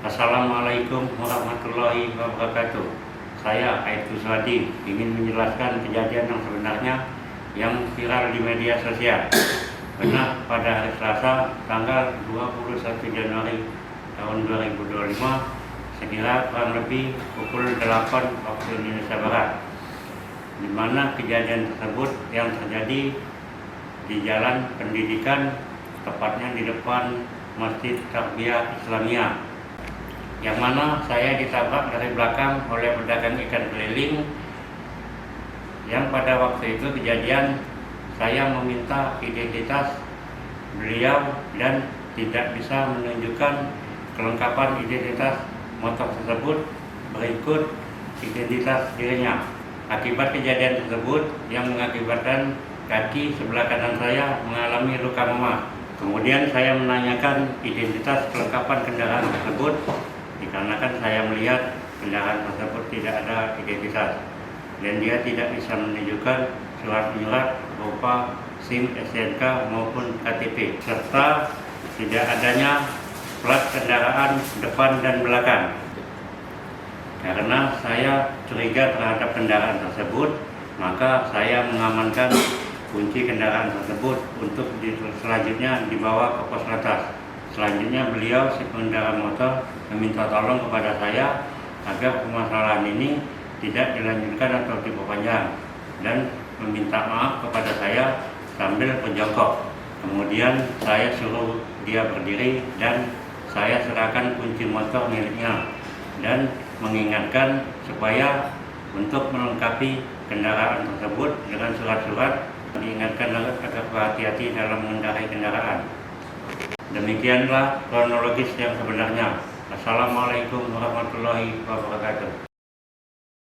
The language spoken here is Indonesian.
Assalamualaikum warahmatullahi wabarakatuh. Saya Aibtu Swadi ingin menjelaskan kejadian yang sebenarnya yang viral di media sosial. Benar, pada hari Selasa tanggal 21 Januari tahun 2025 sekira kurang lebih pukul 8 waktu Indonesia Barat, di mana kejadian tersebut yang terjadi di Jalan Pendidikan, tepatnya di depan Masjid Tarbiyah Islamiyah, yang mana saya ditabrak dari belakang oleh pedagang ikan keliling, yang pada waktu itu kejadian saya meminta identitas beliau dan tidak bisa menunjukkan kelengkapan identitas motor tersebut berikut identitas dirinya. Akibat kejadian tersebut yang mengakibatkan kaki sebelah kanan saya mengalami luka memar. Kemudian saya menanyakan identitas kelengkapan kendaraan tersebut, dikarenakan saya melihat kendaraan tersebut tidak ada identitas dan dia tidak bisa menunjukkan surat menyurat berupa SIM, STNK maupun KTP, serta tidak adanya plat kendaraan depan dan belakang. Karena saya curiga terhadap kendaraan tersebut, maka saya mengamankan kunci kendaraan tersebut untuk selanjutnya dibawa ke pos lantas. Selanjutnya beliau si pengendara motor meminta tolong kepada saya agar permasalahan ini tidak dilanjutkan atau diperpanjang, dan meminta maaf kepada saya sambil berjongkok. Kemudian saya suruh dia berdiri dan saya serahkan kunci motor miliknya dan mengingatkan supaya untuk melengkapi kendaraan tersebut dengan surat-surat, diingatkan agar berhati-hati dalam mengendarai kendaraan. Demikianlah kronologis yang sebenarnya. Assalamualaikum warahmatullahi wabarakatuh.